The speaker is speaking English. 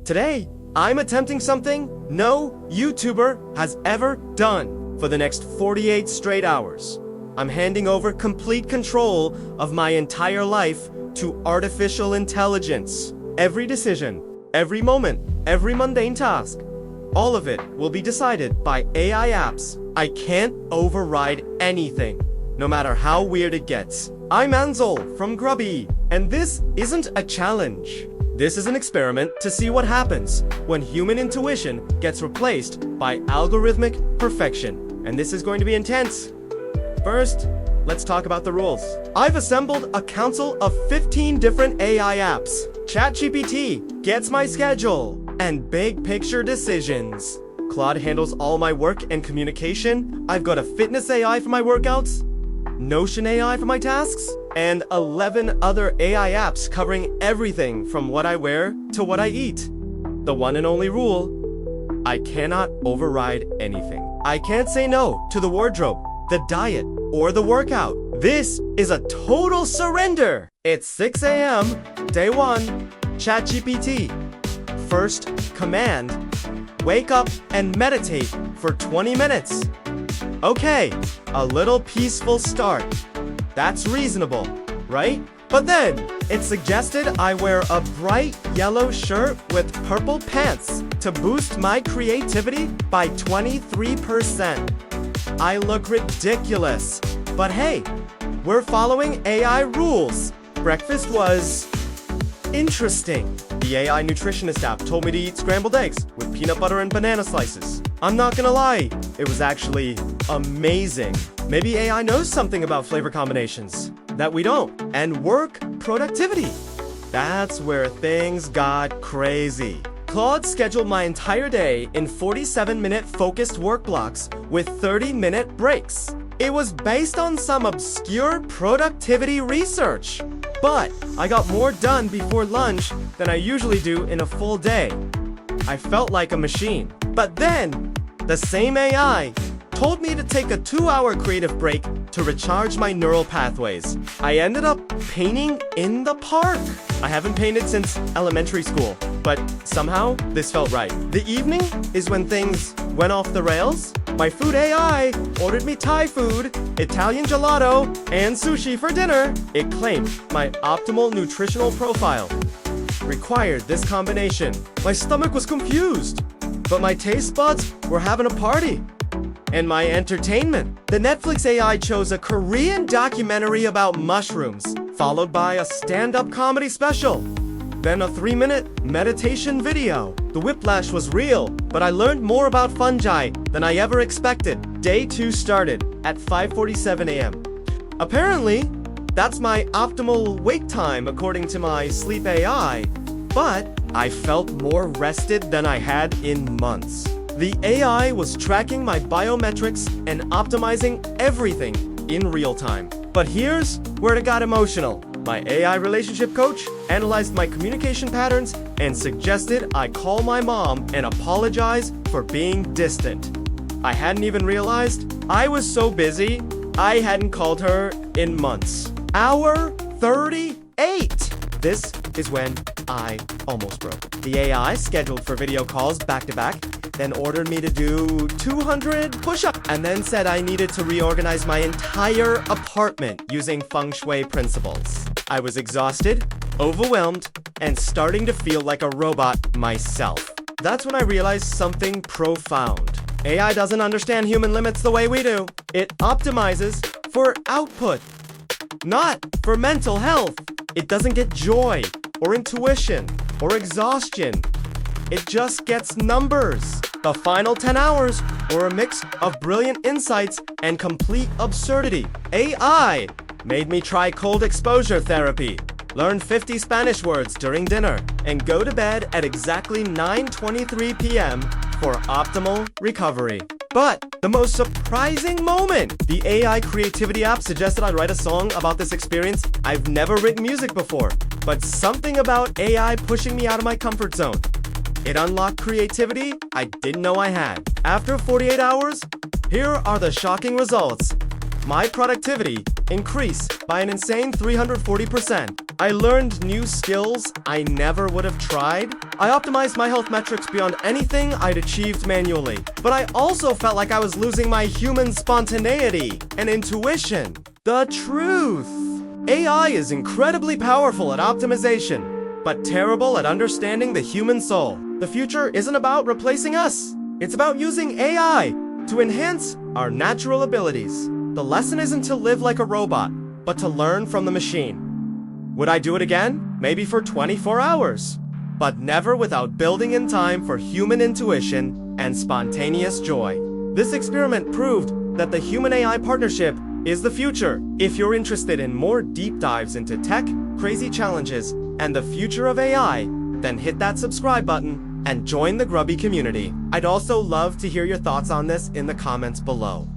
Today, I'm attempting something no YouTuber has ever done for the next 48 straight hours. I'm handing over complete control of my entire life to artificial intelligence. Every decision, every moment, every mundane task, all of it will be decided by AI apps. I can't override anything, no matter how weird it gets. I'm Ansel from Gruhbee, and this isn't a challenge. This is an experiment to see what happens when human intuition gets replaced by algorithmic perfection. And this is going to be intense. First, let's talk about the rules. I've assembled a council of 15 different AI apps. ChatGPT gets my schedule and big picture decisions. Claude handles all my work and communication. I've got a FitnessAI for my workouts, Notion AI for my tasks, and 11 other AI apps covering everything from what I wear to what I eat. The one and only rule, I cannot override anything. I can't say no to the wardrobe, the diet, or the workout. This is a total surrender. It's 6 a.m., day 1, ChatGPT. First command, wake up and meditate for 20 minutes. Okay, a little peaceful start. That's reasonable, right? But then, it suggested I wear a bright yellow shirt with purple pants to boost my creativity by 23%. I look ridiculous, but hey, we're following AI rules. Breakfast was interesting. The AI nutritionist app told me to eat scrambled eggs with peanut butter and banana slices. I'm not gonna lie, it was actually amazing. Maybe AI knows something about flavor combinations that we don't. And work productivity. That's where things got crazy. Claude scheduled my entire day in 47-minute focused work blocks with 30-minute breaks. It was based on some obscure productivity research. But I got more done before lunch than I usually do in a full day. I felt like a machine. But then, the same AI told me to take a 2-hour creative break to recharge my neural pathways. I ended up painting in the park. I haven't painted since elementary school, but somehow this felt right. The evening is when things went off the rails. My food AI ordered me Thai food, Italian gelato, and sushi for dinner. It claimed my optimal nutritional profile required this combination. My stomach was confused, but my taste buds were having a party. And my entertainment. The Netflix AI chose a Korean documentary about mushrooms, followed by a stand-up comedy special. Then a 3-minute meditation video. The whiplash was real, but I learned more about fungi than I ever expected. Day 2 started at 5:47 a.m. Apparently, that's my optimal wake time according to my sleep AI, but I felt more rested than I had in months. The AI was tracking my biometrics and optimizing everything in real time. But here's where it got emotional. My AI relationship coach analyzed my communication patterns and suggested I call my mom and apologize for being distant. I hadn't even realized I was so busy, I hadn't called her in months. Hour 38! This is when I almost broke. The AI scheduled for video calls back-to-back, then ordered me to do 200 push-ups, and then said I needed to reorganize my entire apartment using feng shui principles. I was exhausted, overwhelmed, and starting to feel like a robot myself. That's when I realized something profound. AI doesn't understand human limits the way we do. It optimizes for output, not for mental health. It doesn't get joy, or intuition, or exhaustion. It just gets numbers. The final 10 hours were a mix of brilliant insights and complete absurdity. AI made me try cold exposure therapy, learn 50 Spanish words during dinner, and go to bed at exactly 9:23 p.m. for optimal recovery. But the most surprising moment, the AI creativity app suggested I write a song about this experience. I've never written music before, but something about AI pushing me out of my comfort zone. It unlocked creativity I didn't know I had. After 48 hours, here are the shocking results. My productivity increase by an insane 340%. I learned new skills I never would have tried. I optimized my health metrics beyond anything I'd achieved manually. But I also felt like I was losing my human spontaneity and intuition. The truth. AI is incredibly powerful at optimization, but terrible at understanding the human soul. The future isn't about replacing us. It's about using AI to enhance our natural abilities. The lesson isn't to live like a robot, but to learn from the machine. Would I do it again? Maybe for 24 hours, but never without building in time for human intuition and spontaneous joy. This experiment proved that the human-AI partnership is the future. If you're interested in more deep dives into tech, crazy challenges, and the future of AI, then hit that subscribe button and join the Gruhbee community. I'd also love to hear your thoughts on this in the comments below.